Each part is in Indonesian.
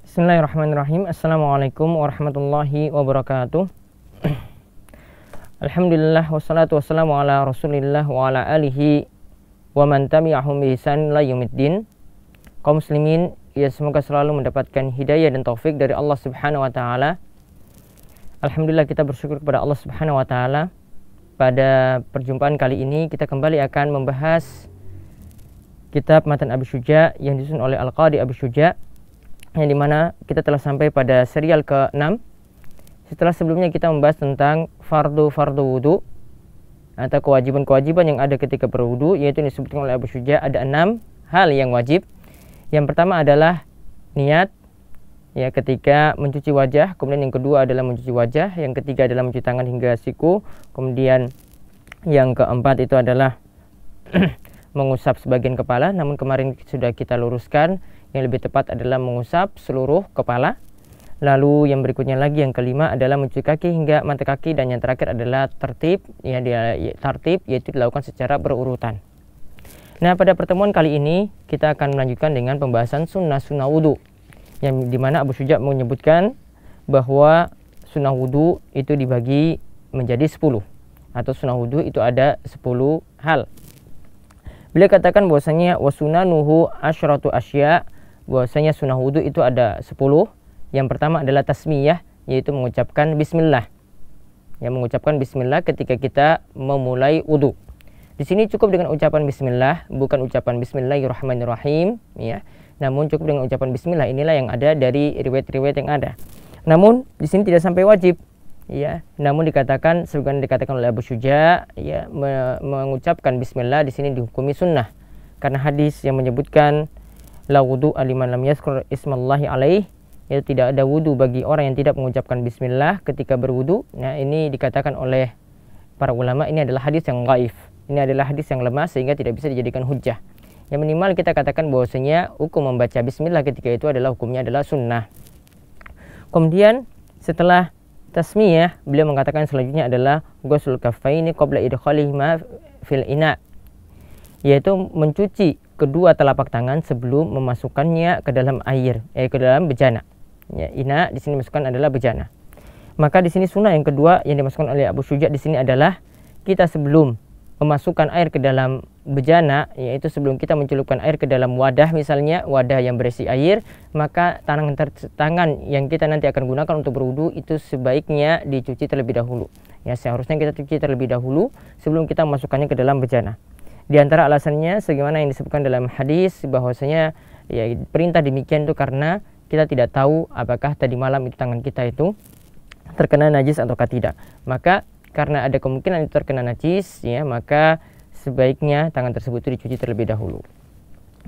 Bismillahirrahmanirrahim. Assalamualaikum warahmatullahi wabarakatuh. Alhamdulillah wassalatu wassalamu ala rasulillah wa ala alihi wa man tabi'ahum bi ihsan ila yaumiddin. Kaum muslimin, ya semoga selalu mendapatkan hidayah dan taufik dari Allah Subhanahu wa taala. Alhamdulillah, kita bersyukur kepada Allah Subhanahu wa taala. Pada perjumpaan kali ini kita kembali akan membahas kitab Matan Abi Syuja yang disusun oleh Al-Qadi Abi Syuja, yang dimana kita telah sampai pada serial ke-6 setelah sebelumnya kita membahas tentang fardu wudu atau kewajiban-kewajiban yang ada ketika berwudu, yaitu disebutkan oleh Abu Syuja ada 6 hal yang wajib. Yang pertama adalah niat, ya, ketika mencuci wajah. Kemudian yang kedua adalah mencuci wajah, yang ketiga adalah mencuci tangan hingga siku, kemudian yang keempat itu adalah mengusap sebagian kepala, namun kemarin sudah kita luruskan, yang lebih tepat adalah mengusap seluruh kepala. Lalu yang berikutnya lagi, yang kelima adalah mencuci kaki hingga mata kaki, dan yang terakhir adalah tertib, yaitu dilakukan secara berurutan. Nah, pada pertemuan kali ini kita akan melanjutkan dengan pembahasan sunnah wudu, yang dimana Abu Syuja menyebutkan bahwa sunnah wudu itu dibagi menjadi 10, atau sunnah wudu itu ada 10 hal. Beliau katakan bahwasanya wasunanuhu asyratu asya, bahwasanya sunnah wudu itu ada 10. Yang pertama adalah tasmiyah, yaitu mengucapkan bismillah. Ya, mengucapkan bismillah ketika kita memulai wudu. Di sini cukup dengan ucapan bismillah, bukan ucapan bismillahirrahmanirrahim, ya. Namun cukup dengan ucapan bismillah. Inilah yang ada dari riwayat-riwayat yang ada. Namun di sini tidak sampai wajib, ya. Namun dikatakan, sebagaimana dikatakan oleh Abu Syuja, ya, mengucapkan bismillah di sini dihukumi sunnah, karena hadis yang menyebutkan la wudu liman lam yazkur ismallahi alaih, yaitu tidak ada wudu bagi orang yang tidak mengucapkan bismillah ketika berwudu. Nah, ini dikatakan oleh para ulama ini adalah hadis yang dhaif. Ini adalah hadis yang lemah sehingga tidak bisa dijadikan hujjah. Yang minimal kita katakan bahwasanya hukum membaca bismillah ketika itu adalah hukumnya adalah sunnah. Kemudian setelah tasmiyah, beliau mengatakan selanjutnya adalah ghusl kaffaini qabla idkhalihima fil ina, yaitu mencuci kedua telapak tangan sebelum memasukkannya ke dalam air, ke dalam bejana. Ya, ina di sini masukkan adalah bejana. Maka di sini sunnah yang kedua yang dimasukkan oleh Abu Syuja di sini adalah kita sebelum memasukkan air ke dalam bejana, yaitu sebelum kita mencelupkan air ke dalam wadah, misalnya wadah yang berisi air, maka tangan yang kita nanti akan gunakan untuk berwudu itu sebaiknya dicuci terlebih dahulu. Ya, seharusnya kita cuci terlebih dahulu sebelum kita memasukkannya ke dalam bejana. Di antara alasannya sebagaimana yang disebutkan dalam hadis bahwasanya, ya, perintah demikian itu karena kita tidak tahu apakah tadi malam itu tangan kita itu terkena najis ataukah tidak. Maka karena ada kemungkinan itu terkena najis, ya, maka sebaiknya tangan tersebut itu dicuci terlebih dahulu.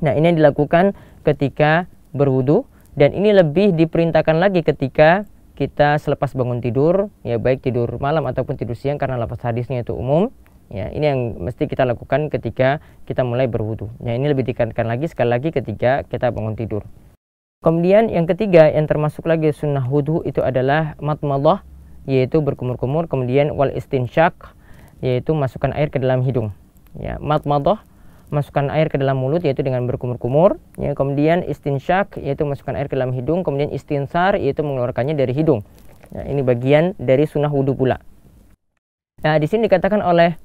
Nah, ini yang dilakukan ketika berwudu, dan ini lebih diperintahkan lagi ketika kita selepas bangun tidur, ya, baik tidur malam ataupun tidur siang, karena lafaz hadisnya itu umum. Ya, ini yang mesti kita lakukan ketika kita mulai berwudu. Ya, ini lebih ditekankan lagi sekali lagi ketika kita bangun tidur. Kemudian yang ketiga yang termasuk lagi sunnah wudu itu adalah matmadah, yaitu berkumur-kumur, kemudian wal istinsyak, yaitu masukkan air ke dalam hidung. Ya, matmadah masukkan air ke dalam mulut, yaitu dengan berkumur-kumur, ya, kemudian istinsyak yaitu masukkan air ke dalam hidung, kemudian istinsar yaitu mengeluarkannya dari hidung. Ya, ini bagian dari sunnah wudu pula. Nah, di sini dikatakan oleh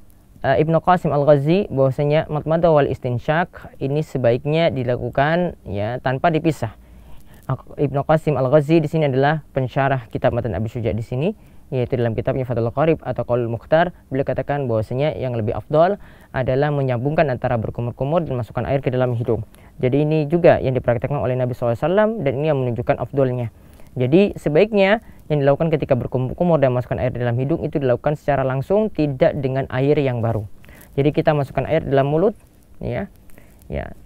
Ibnu Qasim Al-Ghazi bahwasanya matmadah wal istinsyak ini sebaiknya dilakukan, ya, tanpa dipisah. Ibnu Qasim Al-Ghazi di sini adalah pensyarah kitab Matan Abi Syuja di sini, yaitu dalam kitabnya Fathul Qarib atau Qaulul Mukhtar. Beliau katakan bahwasanya yang lebih afdal adalah menyambungkan antara berkumur-kumur dan masukkan air ke dalam hidung. Jadi ini juga yang dipraktikkan oleh Nabi SAW, dan ini yang menunjukkan afdalnya. Jadi sebaiknya yang dilakukan ketika berkumur-kumur dan masukkan air dalam hidung itu dilakukan secara langsung, tidak dengan air yang baru. Jadi kita masukkan air dalam mulut, ya,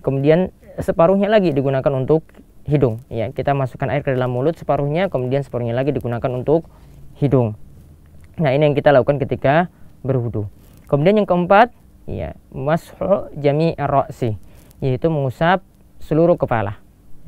kemudian separuhnya lagi digunakan untuk hidung. Ya, kita masukkan air ke dalam mulut separuhnya, kemudian separuhnya lagi digunakan untuk hidung. Nah, ini yang kita lakukan ketika berwudu. Kemudian yang keempat, ya, mashu jami'i ar-ra'si, yaitu mengusap seluruh kepala.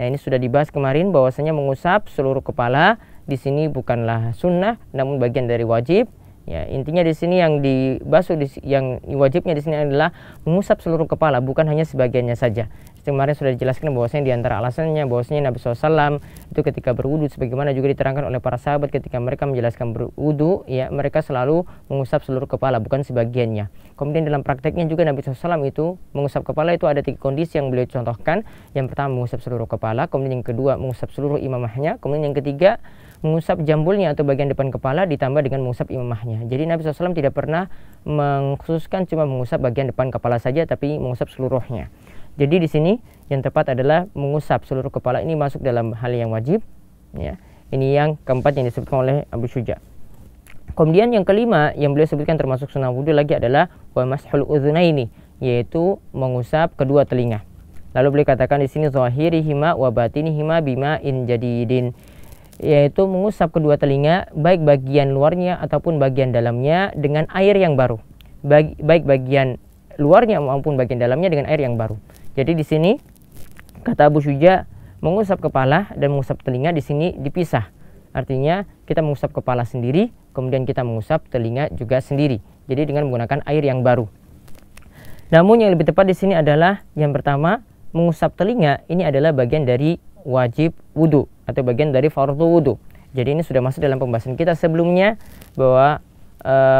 Nah, ini sudah dibahas kemarin bahwasanya mengusap seluruh kepala di sini bukanlah sunnah, namun bagian dari wajib. Ya, intinya di sini yang dibasuh yang wajibnya di sini adalah mengusap seluruh kepala, bukan hanya sebagiannya saja. Kemarin sudah dijelaskan bahwasanya di antara alasannya bahwasanya Nabi SAW itu ketika berwudu, sebagaimana juga diterangkan oleh para sahabat ketika mereka menjelaskan berwudu, ya mereka selalu mengusap seluruh kepala, bukan sebagiannya. Kemudian dalam prakteknya juga Nabi SAW itu mengusap kepala itu ada 3 kondisi yang beliau contohkan. Yang pertama mengusap seluruh kepala, kemudian yang kedua mengusap seluruh imamahnya, kemudian yang ketiga mengusap jambulnya atau bagian depan kepala ditambah dengan mengusap imamahnya. Jadi Nabi SAW tidak pernah mengkhususkan cuma mengusap bagian depan kepala saja, tapi mengusap seluruhnya. Jadi di sini yang tepat adalah mengusap seluruh kepala, ini masuk dalam hal yang wajib, ya. Ini yang keempat yang disebutkan oleh Abu Syuja. Kemudian yang kelima yang beliau sebutkan termasuk sunnah wudu lagi adalah wa mashul udzunaini, yaitu mengusap kedua telinga. Lalu beliau katakan di sini zahirihima wa batinihima bima'in jadidin, yaitu mengusap kedua telinga baik bagian luarnya ataupun bagian dalamnya dengan air yang baru. Baik bagian luarnya maupun bagian dalamnya dengan air yang baru. Jadi di sini kata Abu Syuja, mengusap kepala dan mengusap telinga di sini dipisah. Artinya kita mengusap kepala sendiri, kemudian kita mengusap telinga juga sendiri. Jadi dengan menggunakan air yang baru. Namun yang lebih tepat di sini adalah yang pertama, mengusap telinga ini adalah bagian dari wajib wudu atau bagian dari fardhu wudu. Jadi ini sudah masuk dalam pembahasan kita sebelumnya bahwa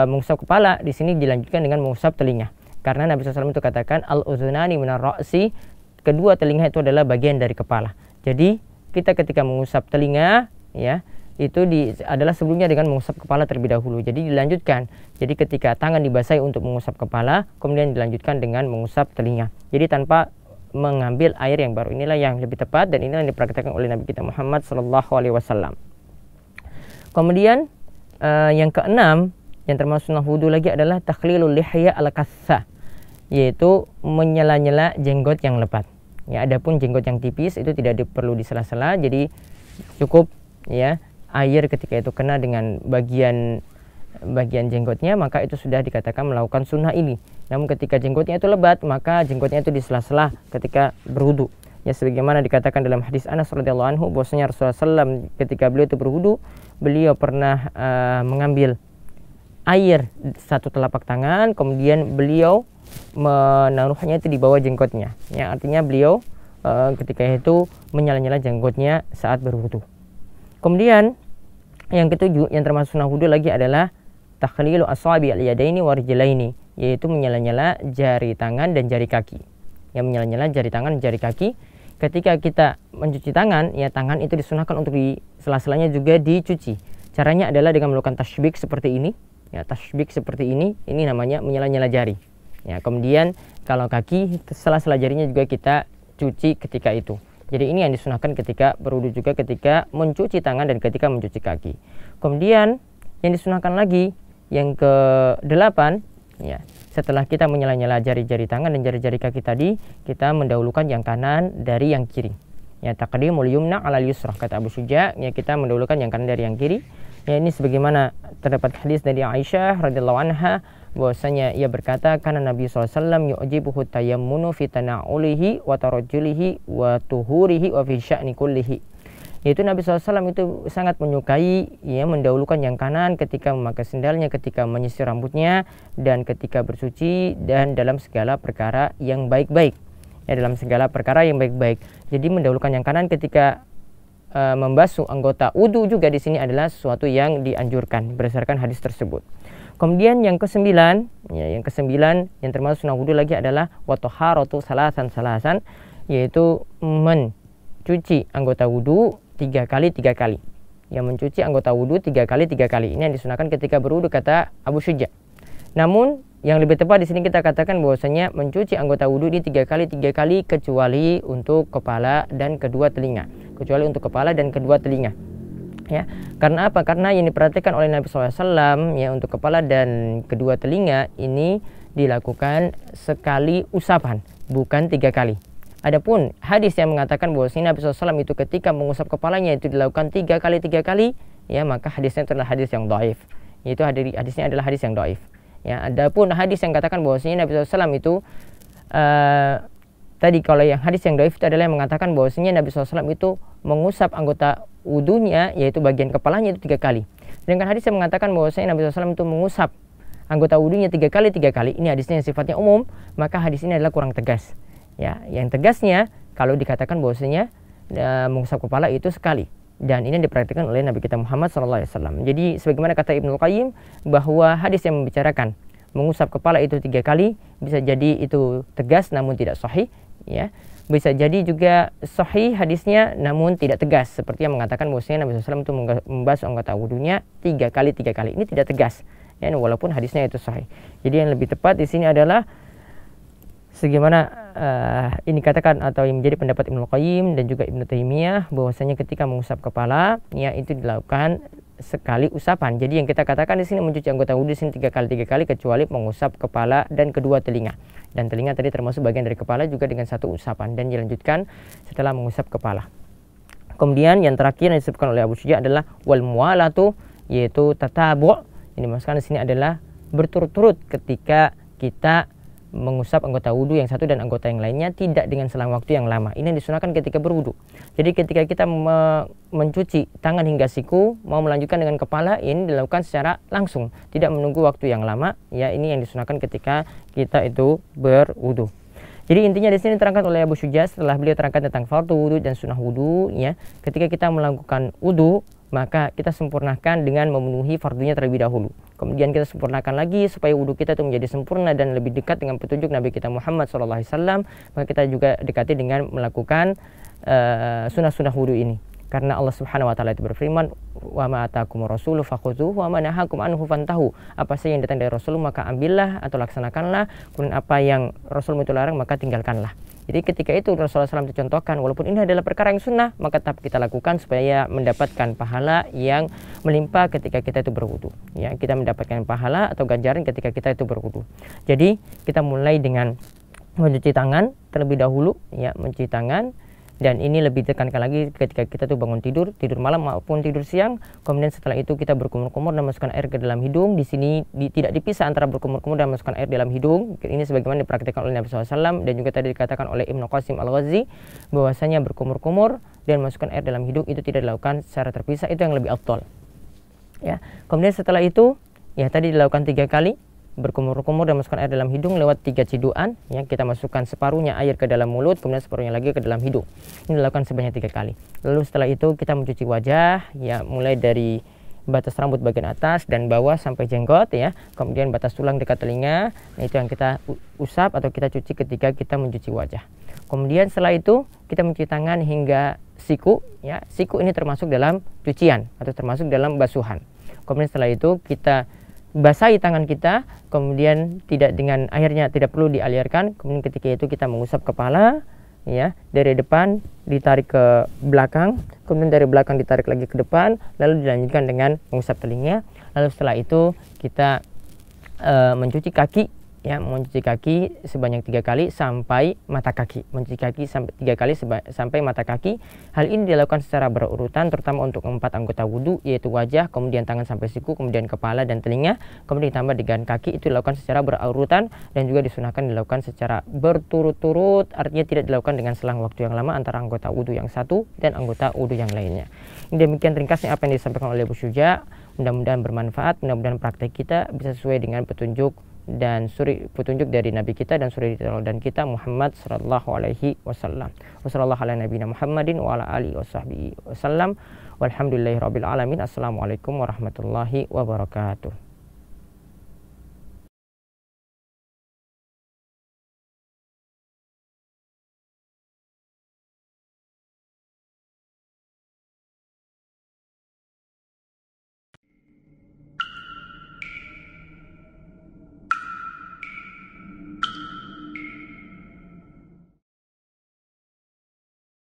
mengusap kepala di sini dilanjutkan dengan mengusap telinga. Karena Nabi SAW itu katakan al-udhunani minar ra'si, kedua telinga itu adalah bagian dari kepala. Jadi kita ketika mengusap telinga, ya, itu adalah sebelumnya dengan mengusap kepala terlebih dahulu. Jadi dilanjutkan. Jadi ketika tangan dibasahi untuk mengusap kepala, kemudian dilanjutkan dengan mengusap telinga. Jadi tanpa mengambil air yang baru. Inilah yang lebih tepat dan inilah yang dipraktikkan oleh Nabi kita Muhammad SAW. Kemudian yang keenam yang termasuk sunnah wudu lagi adalah takhlilul lihya al-kassa, yaitu menyela-nyela jenggot yang lebat. Ya, adapun jenggot yang tipis itu tidak perlu disela-sela, jadi cukup ya air ketika itu kena dengan bagian jenggotnya, maka itu sudah dikatakan melakukan sunnah ini. Namun ketika jenggotnya itu lebat, maka jenggotnya itu disela-sela ketika berwudu. Ya, sebagaimana dikatakan dalam hadis Anas radhiyallahu anhu bahwasanya Rasulullah SAW ketika beliau itu berwudu, beliau pernah mengambil air 1 telapak tangan, kemudian beliau menaruhnya itu di bawah jenggotnya. Ya, artinya beliau ketika itu menyela-nyela jenggotnya saat berwudu. Kemudian yang ketujuh yang termasuk sunnah wudu lagi adalah takhlilu asabi al-yadaini wa rijlaini, yaitu menyela-nyela jari tangan dan jari kaki. Ya, menyela-nyela jari tangan dan jari kaki. Ketika kita mencuci tangan, ya tangan itu disunahkan untuk di sela-selanya juga dicuci. Caranya adalah dengan melakukan tashbik seperti ini. Ya, tashbik seperti ini namanya menyela-nyela jari. Ya, kemudian kalau kaki, sela-sela jarinya juga kita cuci ketika itu. Jadi ini yang disunahkan ketika berwudu juga ketika mencuci tangan dan ketika mencuci kaki. Kemudian yang disunahkan lagi yang ke-8, ya, setelah kita menyela-nyela jari-jari tangan dan jari-jari kaki tadi, kita mendahulukan yang kanan dari yang kiri. Ya, taqdimul yumna 'alal yusra, kata Abu Syuja, ya kita mendahulukan yang kanan dari yang kiri. Ya, ini sebagaimana terdapat hadis dari Aisyah radhiyallahu anha bahwasanya ia berkata, karena Nabi SAW yu'jibuhu tayammunu fi tana'ulihi wa tarajjulihi wa tuhurihi wa fi sya'ni kullihi. Yaitu Nabi SAW itu sangat menyukai ya mendahulukan yang kanan ketika memakai sendalnya, ketika menyisir rambutnya, dan ketika bersuci, dan dalam segala perkara yang baik-baik. Ya, dalam segala perkara yang baik-baik. Jadi mendahulukan yang kanan ketika membasuh anggota wudu juga di sini adalah sesuatu yang dianjurkan berdasarkan hadis tersebut. Kemudian yang kesembilan, ya, yang termasuk sunnah wudu lagi adalah wa taharatu salasan, yaitu mencuci anggota wudu 3 kali. Ya, mencuci anggota wudu 3 kali. Ini yang disunahkan ketika berwudu kata Abu Syuja. Namun yang lebih tepat di sini kita katakan bahwasanya mencuci anggota wudu ini 3 kali kecuali untuk kepala dan kedua telinga. Ya, karena apa? Karena yang diperhatikan oleh Nabi SAW ya untuk kepala dan kedua telinga ini dilakukan sekali usapan, bukan 3 kali. Adapun hadis yang mengatakan bahwasanya Nabi SAW itu ketika mengusap kepalanya itu dilakukan 3 kali, ya maka hadisnya adalah hadis yang dhaif. Yaitu hadisnya adalah hadis yang dhaif. Ya, adapun hadis yang katakan bahwasanya Nabi SAW itu tadi kalau yang hadis yang dhaif itu adalah yang mengatakan bahwasanya Nabi SAW itu mengusap anggota wudunya yaitu bagian kepalanya itu 3 kali. Sedangkan hadis yang mengatakan bahwasanya Nabi SAW itu mengusap anggota wudunya 3 kali. Ini hadisnya yang sifatnya umum, maka hadis ini adalah kurang tegas. Ya, yang tegasnya kalau dikatakan bahwasanya mengusap kepala itu sekali, dan ini dipraktikkan oleh Nabi kita Muhammad SAW. Jadi sebagaimana kata Ibnu Qayyim bahwa hadis yang membicarakan mengusap kepala itu 3 kali bisa jadi itu tegas namun tidak sahih, ya. Bisa jadi juga sahih hadisnya namun tidak tegas, seperti yang mengatakan bahwasanya Nabi SAW itu membasuh anggota wudunya 3 kali. Ini tidak tegas, ya, walaupun hadisnya itu sahih. Jadi yang lebih tepat di sini adalah sebagaimana ini katakan atau yang menjadi pendapat Ibnu Qayyim dan juga Ibnu Taimiyah, bahwasanya ketika mengusap kepala, ya, itu dilakukan sekali usapan. Jadi yang kita katakan di sini mencuci anggota wudhu di sini 3 kali kecuali mengusap kepala dan kedua telinga. Dan telinga tadi termasuk bagian dari kepala juga dengan 1 usapan, dan dilanjutkan setelah mengusap kepala. Kemudian yang terakhir yang disebutkan oleh Abu Syuja adalah wal muwalatu, yaitu tatabu'. Ini maksudnya di sini adalah berturut-turut ketika kita mengusap anggota wudhu yang satu dan anggota yang lainnya, tidak dengan selang waktu yang lama. Ini yang disunahkan ketika berwudhu. Jadi ketika kita mencuci tangan hingga siku, mau melanjutkan dengan kepala, ini dilakukan secara langsung, tidak menunggu waktu yang lama. Ya, ini yang disunahkan ketika kita itu berwudhu. Jadi intinya di sini terangkan oleh Abu Syuja setelah beliau terangkan tentang fardu wudhu dan sunnah wudhu, ya, ketika kita melakukan wudhu maka kita sempurnakan dengan memenuhi fardunya terlebih dahulu. Kemudian kita sempurnakan lagi supaya wudhu kita itu menjadi sempurna dan lebih dekat dengan petunjuk Nabi kita Muhammad SAW. Maka kita juga dekati dengan melakukan sunnah-sunnah wudhu ini. Karena Allah Subhanahu wa taala itu berfirman, "Wa ma atakumur rasulu fakhudhuhu wa ma nahakum anhu fantahu." Apa saja yang datang dari Rasul maka ambillah atau laksanakanlah, kemudian apa yang Rasul itu larang maka tinggalkanlah. Jadi ketika itu Rasulullah SAW dicontohkan, walaupun ini adalah perkara yang sunnah, maka tetap kita lakukan supaya mendapatkan pahala yang melimpah ketika kita itu berwudu. Ya, kita mendapatkan pahala atau ganjaran ketika kita itu berwudu. Jadi kita mulai dengan mencuci tangan terlebih dahulu, ya, mencuci tangan. Dan ini lebih ditekankan lagi ketika kita tuh bangun tidur malam maupun tidur siang. Kemudian setelah itu kita berkumur-kumur dan masukkan air ke dalam hidung. Di sini tidak dipisah antara berkumur-kumur dan masukkan air dalam hidung. Ini sebagaimana dipraktikkan oleh Nabi SAW dan juga tadi dikatakan oleh Ibnu Qasim Al-Ghazi bahwasanya berkumur-kumur dan masukkan air dalam hidung itu tidak dilakukan secara terpisah, itu yang lebih afdal. Ya. Kemudian setelah itu, ya, tadi dilakukan 3 kali. Berkumur-kumur dan masukkan air dalam hidung lewat 3 ciduan, ya, kita masukkan separuhnya air ke dalam mulut, kemudian separuhnya lagi ke dalam hidung. Ini dilakukan sebanyak 3 kali. Lalu setelah itu kita mencuci wajah, ya, mulai dari batas rambut bagian atas dan bawah sampai jenggot, ya, kemudian batas tulang dekat telinga. Nah, itu yang kita usap atau kita cuci ketika kita mencuci wajah. Kemudian setelah itu kita mencuci tangan hingga siku, ya. Siku ini termasuk dalam cucian atau termasuk dalam basuhan. Kemudian setelah itu kita basahi tangan kita, kemudian tidak dengan airnya tidak perlu dialirkan. Kemudian ketika itu kita mengusap kepala, ya, dari depan ditarik ke belakang, kemudian dari belakang ditarik lagi ke depan, lalu dilanjutkan dengan mengusap telinga. Lalu setelah itu kita mencuci kaki, ya, mencuci kaki sebanyak 3 kali sampai mata kaki. Mencuci kaki sampai 3 kali sampai mata kaki. Hal ini dilakukan secara berurutan, terutama untuk 4 anggota wudhu, yaitu wajah, kemudian tangan sampai siku, kemudian kepala dan telinga, kemudian ditambah dengan kaki. Itu dilakukan secara berurutan dan juga disunahkan dilakukan secara berturut-turut, artinya tidak dilakukan dengan selang waktu yang lama antara anggota wudhu yang satu dan anggota wudhu yang lainnya. Ini demikian ringkasnya apa yang disampaikan oleh Abu Syuja. Mudah-mudahan bermanfaat, mudah-mudahan praktek kita bisa sesuai dengan petunjuk dan petunjuk dari Nabi kita dan suri dan kita Muhammad sallallahu alaihi wasallam. Wassallallahu ala nabiyina Muhammadin wa ala alihi washabbihi wasallam. Walhamdulillahirabbil alamin. Assalamualaikum warahmatullahi wabarakatuh.